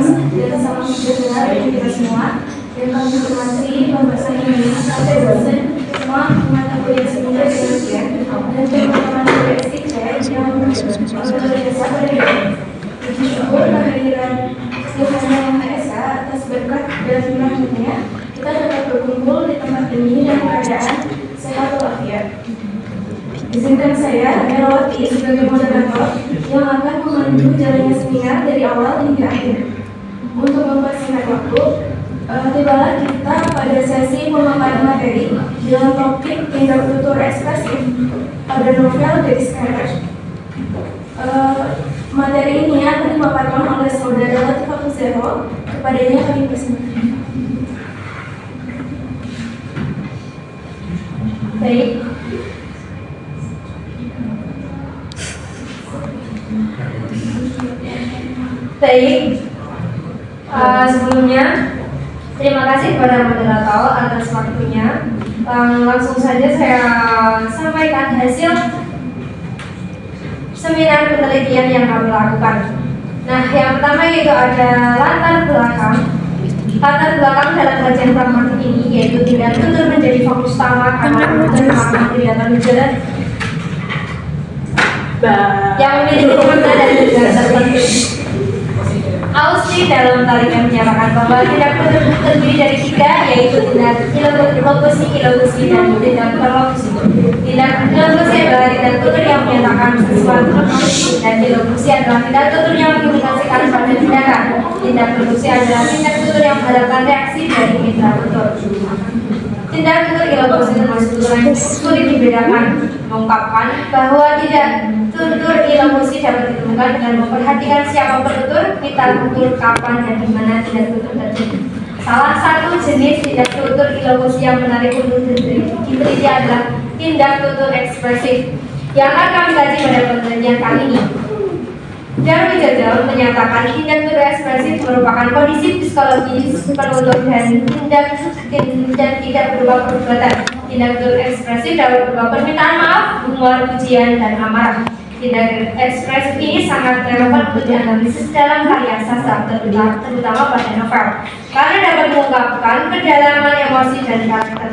dan salam sejahtera bagi kita semua. Yang kami hormati Bapak saya dosen semua mata kuliah seminar demikian dan teman-teman kuliah saya yang luar biasa pada ini. Puji syukur kehadiran Tuhan Yang Maha Esa atas berkat dan rahmatnya kita dapat berkumpul di tempat ini dalam keadaan sehat walafiat. Izinkan saya, Herawati, sebagai moderator yang akan memandu jalannya seminar dari awal hingga akhir. Untuk mempersingkat waktu, tibalah kita pada sesi pemaparan materi dengan topik tindak tutur ekspresif pada novel dari Skyler. Materi ini akan dipaparkan oleh saudara Latifah Kuzero. Kepadanya kami persilakan. Baik, sebelumnya terima kasih kepada moderator atas waktunya. Langsung saja saya sampaikan hasil seminar penelitian yang kami lakukan. Nah, yang pertama yaitu ada latar belakang. Latar belakang dalam kajian pragmatik ini yaitu tindak tutur menjadi fokus utama karena merupakan kegiatan ujian yang memiliki makna dan tujuan tertentu. Austin dalam talinya menyatakan bahwa tindak tutur terdiri dari tiga, yaitu tindak ilokusi, dan tindak perlokusi. Tindak ilokusi adalah tindak tutur yang menyatakan sesuatu, dan ilokusi adalah tindak tutur yang mengindikasikan pada tindakan. Tindak perlokusi adalah tindak tutur yang mengharapkan reaksi dari tindak tutur. Tindak tutur ilokusi termasuk tutur yang sulit dibedakan, mengungkapkan bahwa tidak tutur ilokusi dapat ditemukan dengan memperhatikan siapa penutur, kita tutur, kapan, dan di mana tindak tutur terjadi. Salah satu jenis tindak tutur ilokusi yang menarik untuk diteliti adalah tindak tutur ekspresif yang akan kami kaji pada penelitian kali ini. Darwin Jajal menyatakan tindak tutur ekspresif merupakan kondisi psikologis penutur dan tidak berupa perbuatan. Tindak tutur ekspresif dapat berupa permintaan maaf, humor, pujian, dan amarah. Tindak ekspresif ini sangat relevan untuk dianalisis dalam karya sastra, terutama pada novel, karena dapat mengungkapkan kedalaman emosi dan karakter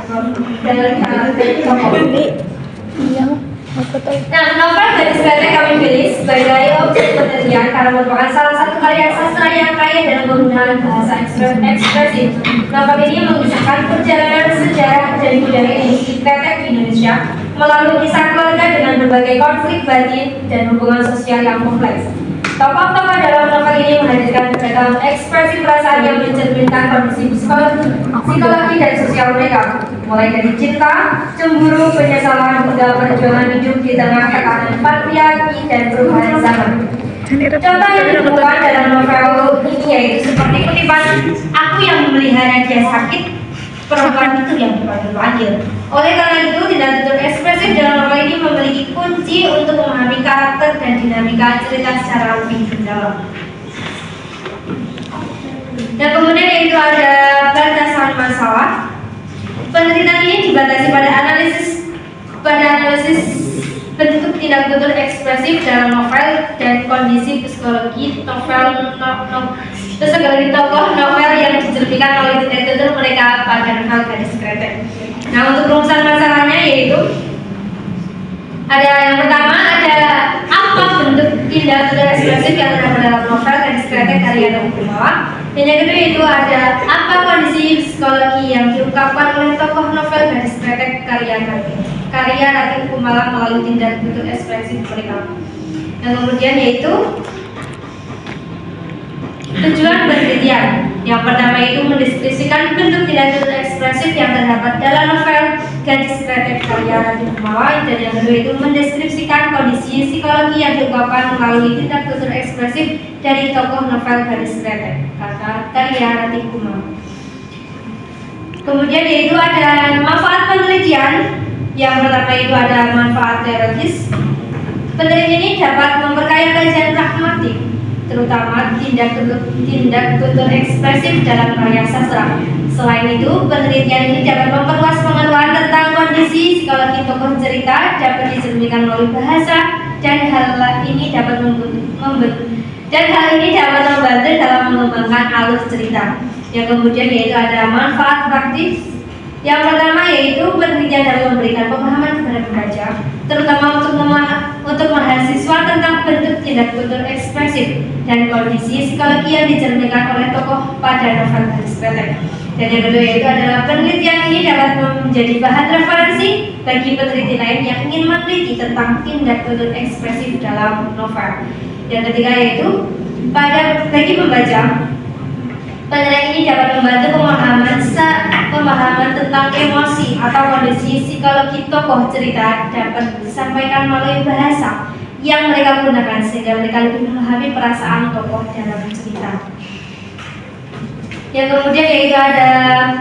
tokoh. Nah, novel dari Skyler kami pilih sebagai objek penelitian karena merupakan salah satu karya sastra yang kaya dalam penggunaan bahasa ekspresif. Novel ini mengisahkan perjalanan sejarah dan budaya industri kreatif di Indonesia melalui kisah keluarga dengan berbagai konflik batin dan hubungan sosial yang kompleks. Tokoh-tokoh dalam novel ini menghadirkan beragam ekspresi perasaan yang mencerminkan kondisi psikologi dan sosial mereka, mulai dari cinta, cemburu, penyesalan, hingga perjuangan hidup di tengah tekanan patriarki dan perubahan zaman. Contoh yang ditemukan dalam novel ini yaitu seperti kutipan, "Aku yang memelihara dia sakit, perempuan itu yang dipanggil-panggil." Oleh karena itu, tindak tutur ekspresif dalam novel ini memiliki kunci untuk memahami karakter dan dinamika cerita secara lebih mendalam. Dan kemudian yaitu ada batasan masalah. Penelitian ini dibatasi pada analisis bentuk tindak tutur ekspresif dalam novel dan kondisi psikologi novel tersegali tokoh novel yang dicerminkan oleh tindak tutur mereka pada novel Gadis Kretek. Nah, untuk rumusan masalahnya yaitu ada yang pertama ada apa bentuk tindak tutur ekspresif yang terdapat dalam novel Gadis Kretek karya Ratih Kumala. Dan yang kedua itu ada apa kondisi psikologi yang diungkapkan oleh tokoh novel Gadis Kretek karya Ratih Kumala melalui tindak tutur ekspresif mereka. Dan kemudian yaitu tujuan penelitian. Yang pertama itu mendeskripsikan bentuk tindak tutur ekspresif yang terdapat dalam novel Gadis Kretek karya Ratih Kumala, dan yang kedua itu mendeskripsikan kondisi psikologi yang diungkapkan melalui tindak tutur ekspresif dari tokoh novel Gadis Kretek karya Ratih Kumala. Kemudian yaitu ada manfaat penelitian. Yang pertama itu ada manfaat teoritis. Penelitian ini dapat memperkaya kajian pragmatik, terutama tindak tutur ekspresif dalam karya sastra. Selain itu, penelitian ini dapat memperluas pengetahuan tentang kondisi psikologi tokoh cerita, dapat dicerminkan melalui bahasa, dan hal ini dapat Dan hal ini dapat membantu dalam mengembangkan alur cerita. Yang kemudian yaitu ada manfaat praktis. Yang pertama yaitu penelitian dapat memberikan pemahaman kepada pembaca, terutama untuk mahasiswa tentang bentuk tindak tutur ekspresif dan kondisi psikologi yang dicerminkan oleh tokoh pada novel garis pendek. Dan yang kedua yaitu adalah penelitian ini dapat menjadi bahan referensi bagi peneliti lain yang ingin meneliti tentang tindak tutur ekspresif dalam novel. Yang ketiga yaitu bagi pembaca, penelitian ini dapat membantu pemahaman tentang emosi atau kondisi psikologi tokoh cerita dapat disampaikan melalui bahasa yang mereka gunakan sehingga mereka lebih memahami perasaan tokoh dalam cerita. Yang kemudian yaitu ada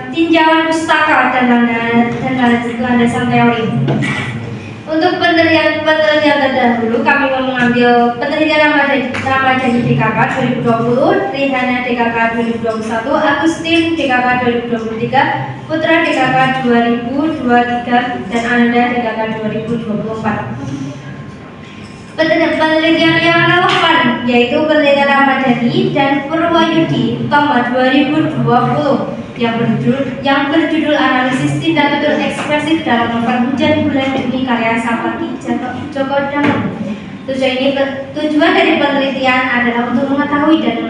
tinjauan pustaka dan landasan teori. Untuk penelitian terdahulu kami mengambil penelitian Ramadhani DKK 2020, Rihana DKK 2021, Agustin DKK 2023, Putra DKK 2023, dan Ananda DKK 2024. Penelitian yang relevan yaitu penelitian Ramadhani dan Purwayudi Utama 2020 yang berjudul analisis tindak tutur ekspresif dalam novel Hujan Bulan Juni karya Sapati Joko Damono. Tujuan dari penelitian adalah untuk mengetahui dan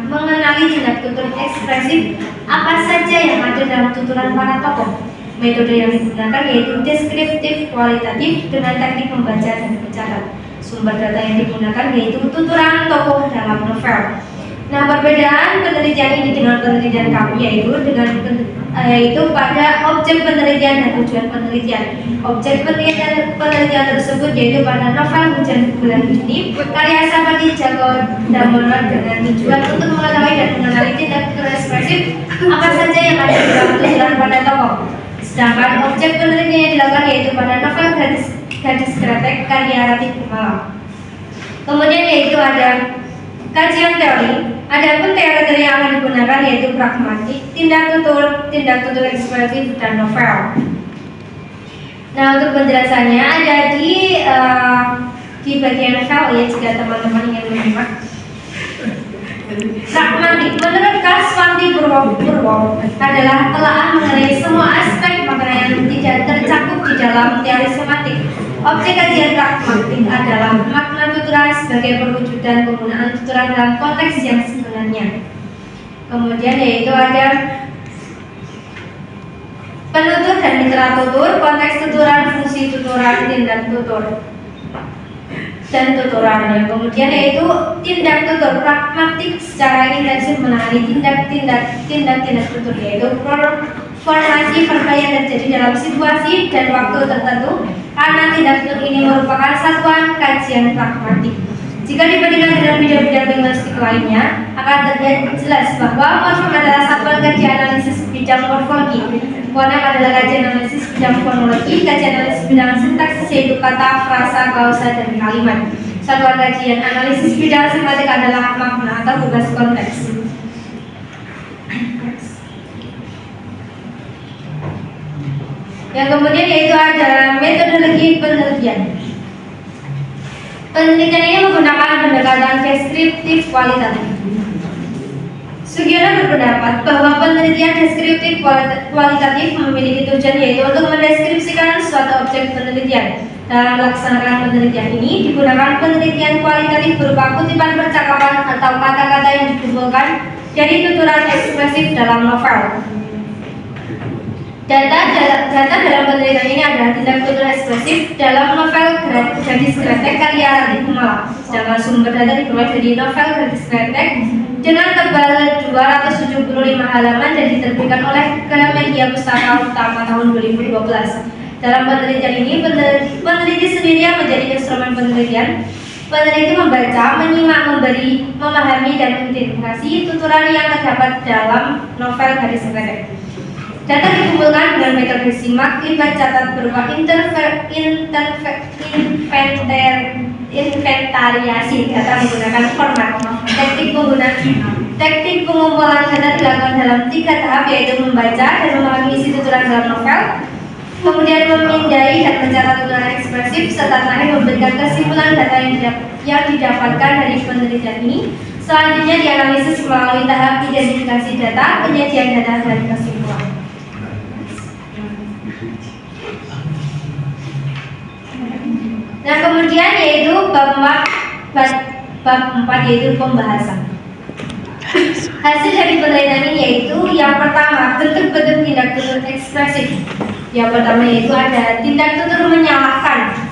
mengenali tindak tutur ekspresif apa saja yang ada dalam tuturan para tokoh. Metode yang digunakan yaitu deskriptif kualitatif dengan teknik membaca dan mencatat. Sumber data yang digunakan yaitu tuturan tokoh dalam novel. Nah, perbedaan penelitian ini dengan penelitian kami yaitu pada objek penelitian dan tujuan penelitian. Objek penelitian tersebut yaitu pada novel Hujan Bulan Juni karya Sapati Joko Damono dengan tujuan untuk mengetahui dan mengenali tindak tutur ekspresif apa saja yang ada di dalam tuturan pada tokoh. Sedangkan objek penelitian yang dilakukan yaitu pada novel Gadis Kretek karya Ratih Kumala. Kemudian yaitu ada kajian teori. Adapun teori yang akan digunakan yaitu pragmatik, tindak tutur ekspresif, dan novel. Nah, untuk penjelasannya ada di bagian novel ya jika teman-teman ingin menyimak. Pragmatik menurut Kaswanti Purwo adalah telaah mengenai semua aspek makna yang tidak tercakup di dalam teori semantik. Objek kajian pragmatik adalah makna tuturan sebagai perwujudan penggunaan tuturan dalam konteks yang sebenarnya. Kemudian yaitu ada penutur dan mitra tutur, konteks tuturan, fungsi tuturan, tindak tutur, dan tuturannya. Kemudian yaitu tindak tutur pragmatik secara intensif menangani tindak tutur yaitu formasi verbal yang terjadi dalam situasi dan waktu tertentu karena tindak tutur ini merupakan satuan kajian pragmatik. Jika dibandingkan dengan bidang-bidang linguistik lainnya, akan terlihat jelas bahwa morfem adalah satuan kajian analisis bidang morfologi, fonem adalah kajian analisis bidang fonologi, kajian analisis bidang sintaksis yaitu kata, frasa, klausa, dan kalimat. Satuan kajian analisis bidang semantik adalah makna atau tugas konteks. Yang kemudian yaitu ada metodologi penelitian. Penelitian ini menggunakan pendekatan deskriptif kualitatif. Sugiono berpendapat bahwa penelitian deskriptif kualitatif memiliki tujuan yaitu untuk mendeskripsikan suatu objek penelitian. Dalam melaksanakan penelitian ini digunakan penelitian kualitatif berupa kutipan percakapan atau kata-kata yang dikumpulkan dari tuturan ekspresif dalam novel. Data dalam penelitian ini adalah tindak tutur ekspresif dalam novel Gadis Kretek karya Ratih Kumala. Sedangkan sumber data diperoleh dari novel Gadis Kretek dengan tebal 275 halaman dan diterbitkan oleh Gramedia Pustaka Utama tahun 2012. Dalam penelitian ini, peneliti sendiri yang menjadi instrumen penelitian. Peneliti membaca, menyimak, memahami, dan mengidentifikasi tuturan yang terdapat dalam novel Gadis Kretek. Data dikumpulkan dengan metode simak, lipat catat berupa inventariasi data menggunakan format. Teknik pengumpulan data dilakukan dalam 3 tahap yaitu membaca dan memahami isi tuturan dalam novel, kemudian memindai dan mencatat tuturan ekspresif, serta terakhir memberikan kesimpulan data yang didapatkan dari penelitian ini. Selanjutnya dianalisis melalui tahap identifikasi data, penyajian data, dan kesimpulan. Nah, kemudian yaitu bab 4 yaitu pembahasan. Hasil dari penelitian ini yaitu yang pertama, bentuk-bentuk tindak tutur ekspresif. Yang pertama yaitu ada tindak tutur menyalahkan.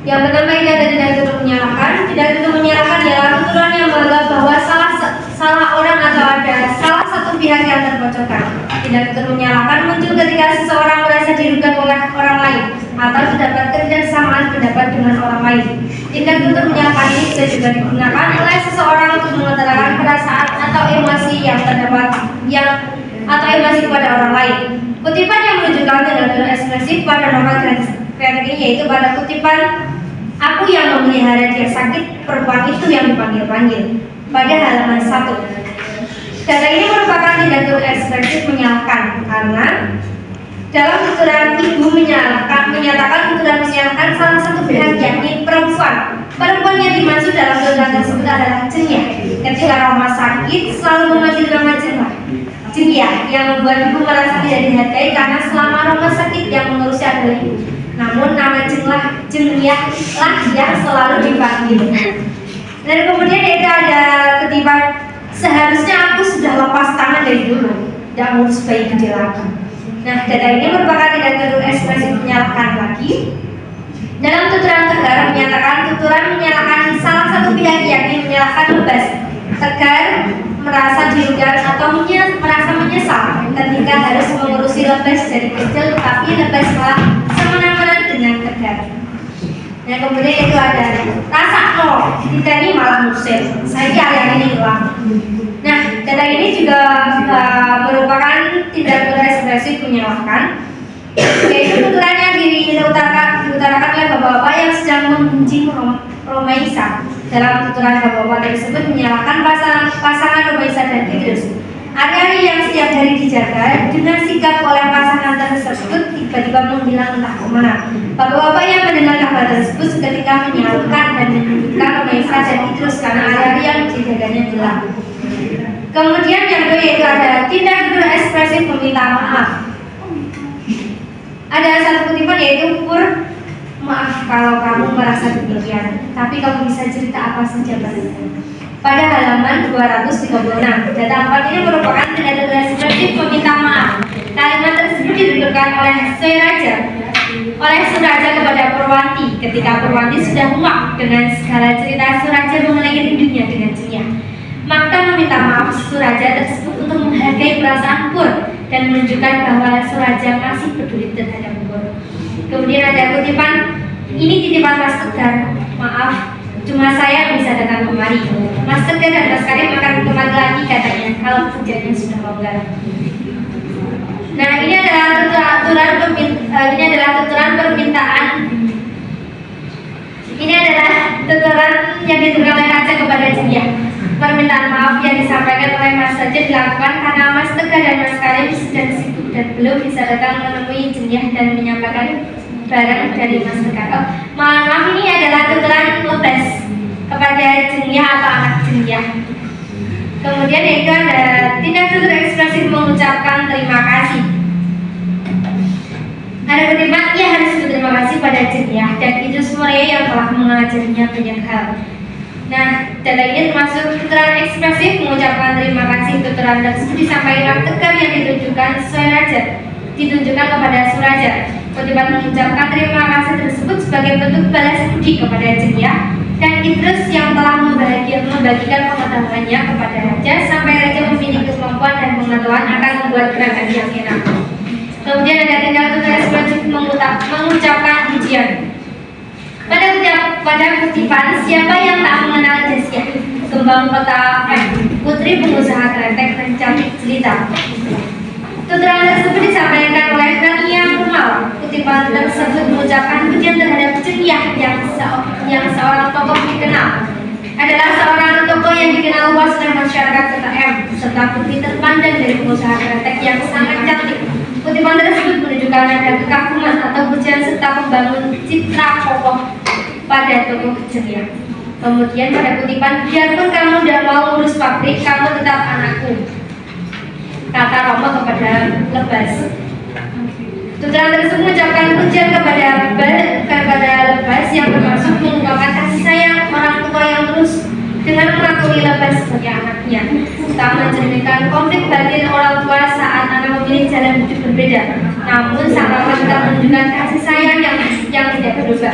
Yang pertama ini ada tindak tutur menyalahkan. Tindak tutur menyalahkan adalah tuturan yang menganggap bahwa salah orang atau ada salah satu pihak yang terbocorkan. Tindak tutur menyalahkan muncul ketika seseorang merasa dirugikan oleh orang lain atau terdapat ketidaksamaan pendapat dengan orang lain. Tindak tutur menyalahkan ini bisa juga digunakan oleh seseorang untuk mengutarakan perasaan atau emosi atau emosi kepada orang lain. Kutipan yang menunjukkan tindak tutur ekspresif pada novel kreatif ini yaitu pada kutipan "Aku yang memelihara dia sakit, perempuan itu yang dipanggil-panggil" pada halaman 1. Data ini merupakan tindak tutur ekspresif menyalahkan karena dalam tuturan ibu menyatakan tuturan menyalahkan salah satu pihak yakni perempuan. Perempuan yang dimaksud dalam tuturan tersebut adalah Jenya. Ketika Roma sakit selalu memanggil nama Jenya yang membuat ibu merasa tidak dihargai karena selama Roma sakit yang mengurusnya adalah ibu. Namun nama Jenya lah yang selalu dipanggil. Dan kemudian itu ada ketiban, seharusnya aku sudah lepas tangan dari dulu, tidak ngurus bayi gede lagi. Nah, data ini merupakan tindak tutur ekspresif menyalahkan lagi. Dalam tuturan Tegar menyatakan tuturan menyalahkan salah satu pihak yakni menyalahkan Lebas. Tegar merasa dirugikan atau merasa menyesal ketika harus mengurusi Lebas dari kecil, tetapi Lebas malah semena-mena dengan Tegar. Nah, kemudian itu ada rasa kita ini malah musir. Saya ayah ini hilang. Nah, data ini juga merupakan tindak tutur ekspresif menyalahkan, yaitu tuturan yang diutarakan oleh bapak-bapak yang sedang membenci Romaisa. Dalam tuturan bapak-bapak tersebut menyalahkan pasangan Romaisa dan Idrus. Ari-ari yang setiap hari dijaga dengan sikap oleh pasangan tersebut tiba-tiba menghilang entah kemana. Bapak-bapak yang mendengar kabar tersebut seketika menyalahkan dan menyebutkan Romaisa dan Idrus karena ari-ari yang dijaganya hilang. Kemudian yang kedua yaitu ada tindak tutur ekspresif meminta maaf. Ada satu kutipan yaitu maaf kalau kamu merasa demikian, tapi kamu bisa cerita apa saja pada halaman 236. Data 4 ini merupakan tindak tutur ekspresif meminta maaf. Kalimat tersebut dituturkan oleh Suraja kepada Purwanti ketika Purwanti sudah muak dengan segala cerita Suraja mengenai rindunya dengan Jenya. Makta meminta maaf Suraja tersebut untuk menghargai perasaan Pur dan menunjukkan bahwa Suraja masih peduli terhadap Pur. Kemudian ada kutipan, ini titipan Mas Tegar, maaf, cuma saya bisa datang kemari. Mas Tegar dan Mas Karim akan kembali lagi katanya kalau kerjanya sudah longgar. Nah, ini adalah tuturan permintaan. Ini adalah tuturan yang dituturkan oleh Raja kepada Jenya. Permintaan maaf yang disampaikan oleh Mas Raja dilakukan karena Mas Tegar dan Mas Karim sedang sibuk dan belum bisa datang menemui Jenya dan menyampaikan barang dari Mas Tegar. Mohon maaf, ini adalah tuturan Lebas kepada Jenya atau anak Jenya. Kemudian yaitu ada tindak tutur ekspresif mengucapkan terima kasih. Ada kutipan, ia harus berterima kasih pada Jenya dan itu semuanya yang telah mengajarinya banyak hal. Nah, data ini termasuk tuturan ekspresif mengucapkan terima kasih. Tuturan tersebut disampaikan Tegar yang ditunjukkan kepada Suraja. Kutipan mengucapkan terima kasih tersebut sebagai bentuk balas budi kepada Jenya dan Idrus yang telah membagikan pengetahuannya kepada Raja sampai Raja memiliki kemampuan dan pengetahuan akan membuat gerakan yang enak. Kemudian ada tindak tutur ekspresif mengucapkan pujian. Pada kutipan, siapa yang tak mengenal Jasya, kembang kota putri pengusaha kretek dan cantik jelita. Tuturan tersebut disampaikan oleh Rania Kumal. Kutipan tersebut mengucapkan pujian terhadap Jenya yang seorang tokoh dikenal. Ada masyarakat kota M serta putri terpandang dari pengusaha kretek yang sangat cantik. Kutipan tersebut menunjukkan ada kekaguman atau pujian serta membangun citra kokoh pada tokoh ceria. Kemudian pada kutipan, biarpun kamu tidak mau ngurus pabrik, kamu tetap anakku, kata Romo kepada Lebas. Tuturan tersebut mengucapkan pujian kepada Lebas yang bermaksud mengungkapkan kasih sayang orang tua yang terus dengan mengakui Lebas sebagai anaknya. Tak mencerminkan konflik batin orang tua saat anak memilih jalan hidup berbeda. Namun sang Rama tetap menunjukkan kasih sayang yang tidak berubah.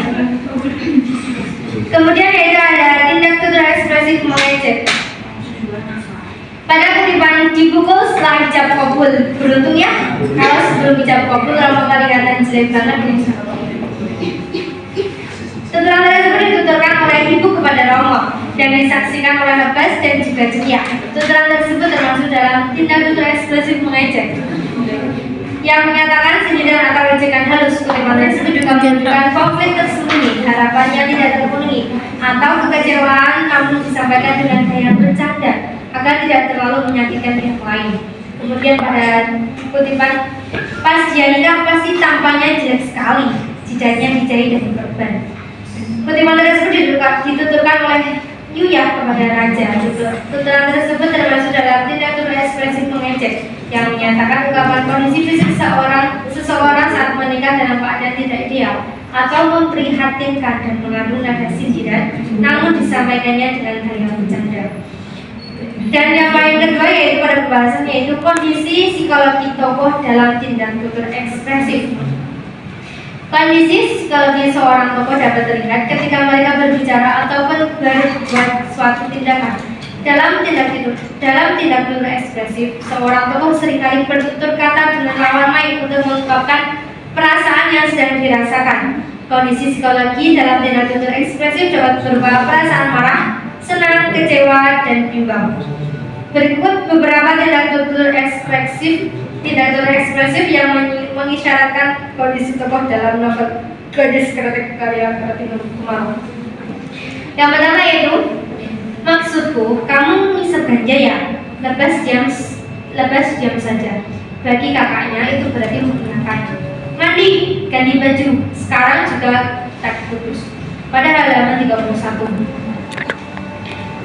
Kemudian yaitu ada tindak tutur ekspresif mengejek. Pada kutipan dipukul setelah ijab kabul. Beruntung ya, kalau sebelum ijab kabul Romo kelihatan jelek banget ini. Tuturan tersebut dituturkan oleh ibu kepada Romo dan disaksikan oleh Lebas dan juga Ceria. Tuturan tersebut termasuk dalam tindak tutur ekspresif mengejek yang menyatakan sindiran atau ejekan halus. Kutipan tersebut juga menunjukkan konflik tersembunyi, harapannya tidak terpenuhi, atau kekecewaan namun disampaikan dengan gaya bercanda agar tidak terlalu menyakitkan pihak lain. Kemudian pada kutipan, pas dia nikah pasti tampaknya jelek sekali, jidatnya dijahit dan diperban. Kutipan tersebut dituturkan oleh Yuya kepada raja. Tuturan tersebut termasuk dalam tindak tutur ekspresif mengejek yang menyatakan ungkapan kondisi fisik seseorang saat menikah dalam keadaan tidak ideal atau memprihatinkan dan mengandung nada sindiran, namun disampaikannya dengan gaya bercanda. Dan yang paling kedua yaitu pada pembahasan yaitu kondisi psikologi tokoh dalam tindak tutur ekspresif. Kondisi psikologi seorang tokoh dapat terlihat ketika mereka berbicara ataupun berbuat suatu tindakan. Dalam tindak tutur ekspresif, seorang tokoh seringkali bertutur kata dengan lawan main untuk mengungkapkan perasaan yang sedang dirasakan. Kondisi psikologi dalam tindak tutur ekspresif dapat berupa perasaan marah, senang, kecewa, dan bimbang. Berikut beberapa tindak tutur ekspresif yang mengisyaratkan kondisi tokoh dalam novel Gadis Kretek karya Kartini Kumaro. Yang pertama yaitu, maksudku, kamu ngisep ganja ya? Lebas diam saja. Bagi kakaknya itu berarti menggunakan. Mandi, ganti baju. Sekarang juga tak putus. Pada halaman 31.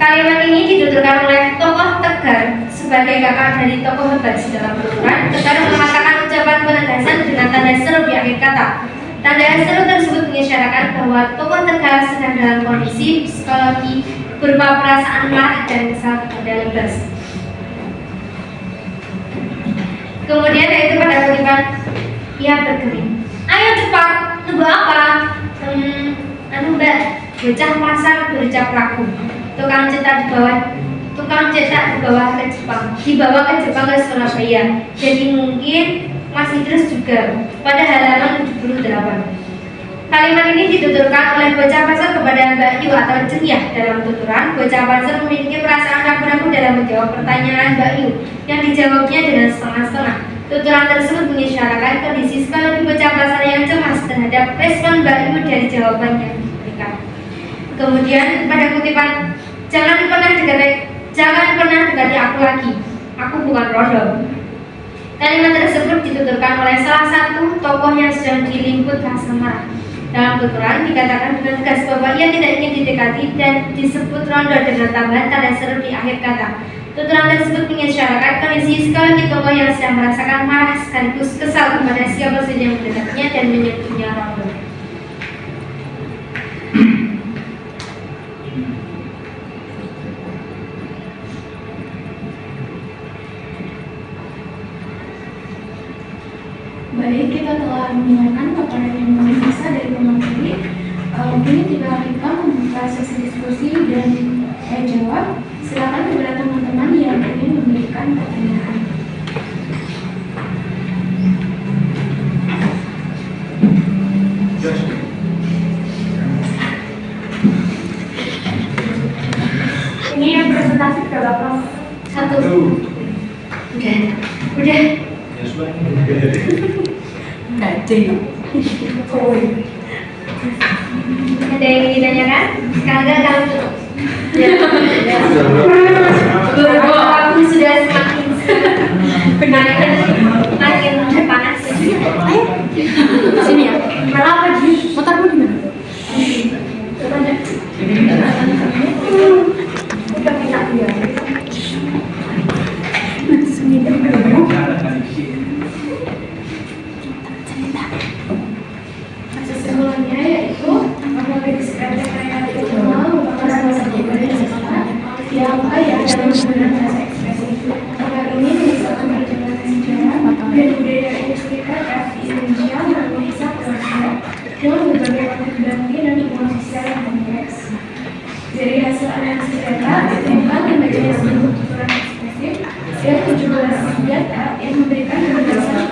Kalimat ini dituturkan oleh tokoh Tegar sebagai kakak dari tokoh Lebas dalam tuturan. Tegar mengatakan ucapan penegasan dengan tanda seru di akhir kata. Tanda seru tersebut mengisyaratkan bahwa tokoh Tegar sedang dalam kondisi psikologi berupa perasaan marah dan kesal kepada Lebas. Kemudian yaitu pada kutipan, ia bergeming. Ayo cepat, nunggu apa? Mbak, bocah pasar berucap ragu. Tukang cetak dibawa ke Jepang, ke Surabaya. Jadi mungkin masih terus juga. Pada halaman 78. Kalimat ini dituturkan oleh bocah pasar kepada Mbak Yu atau Ceria. Dalam tuturan, bocah pasar memiliki perasaan ragu-ragu dalam menjawab pertanyaan Mbak Yu yang dijawabnya dengan setengah-setengah. Tuturan tersebut mengisyaratkan kondisi psikologi bocah pasar yang cemas terhadap respon Mbak Yu dari jawaban yang diberikan. Kemudian pada kutipan, jangan pernah dekati aku lagi. Aku bukan rondo. Kalimat tersebut dituturkan oleh salah satu tokoh yang sedang dilingkup rasa marah. Dalam tuturan dikatakan dengan tegas bahwa ia tidak ingin didekati dan disebut rondo dengan tambahan tanda seru di akhir kata. Tuturan tersebut mengisyaratkan kondisi psikologi tokoh yang sedang merasakan marah sekaligus kesal kepada siapa saja yang mendekatinya dan menyebutnya rondo. Baik, kita telah mendengarkan paparan yang luar biasa dari pemateri. Kini tiba kita membuka sesi diskusi dan jawab. Silakan kepada teman-teman yang ingin memberikan pertanyaan. Ini yang presentasi berapa? Satu. Udah. Ada yang ditanyakan? Sekarang kamu tutup. Ya. makin panas. Ayo. Sini ya. Malah apa sih? Motor lu gimana? Coba deh. Udah kita lihat. Kesimpulannya yaitu apabila sekretar kreatif formal merupakan salah satu budaya sekolah yang kaya dalam penggunaan bahasa ekspresi. Agar ini mengisahkan perjalanan sejarah dan budaya industri kreatif di Indonesia melalui kisah keluarga dengan berbagai motif ganti dan hubungan sosial yang kompleks. Dari hasil analisis data ditemukan lembaga sebuah ukuran ekspresif yang 17 data yang memberikan penjelasan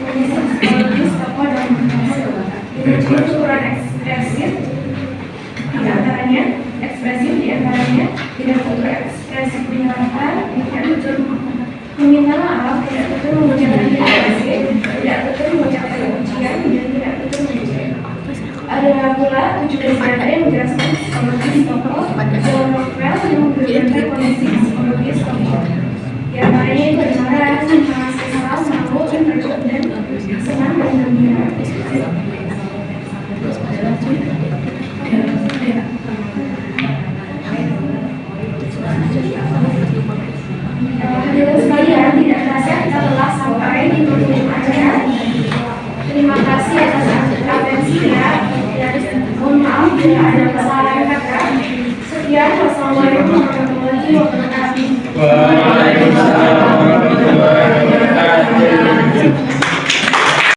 kondisi psikologis tokoh dan masyarakat. Dengan ukuran ekspresif di antaranya tidak betul ekspresif menyalahkan, tidak betul meminta maaf, tidak betul mengucapkan terima kasih, tidak betul mengucapkan pujian, dan tidak betul memuji. Ada pula 17 data yang menjelaskan psikologis tokoh dalam novel yang menggambarkan kondisi psikologis tokoh. Di antaranya itu marah, kesal, malu, takut, dan senang dan gembira. Hadirin sekalian, tidak terasa kita telah sampai di penghujung acara. Terima kasih atas atensinya dan mohon maaf bila ada kesalahan kata. Sekian, wassalamualaikum warahmatullahi wabarakatuh. Waalaikumsalam.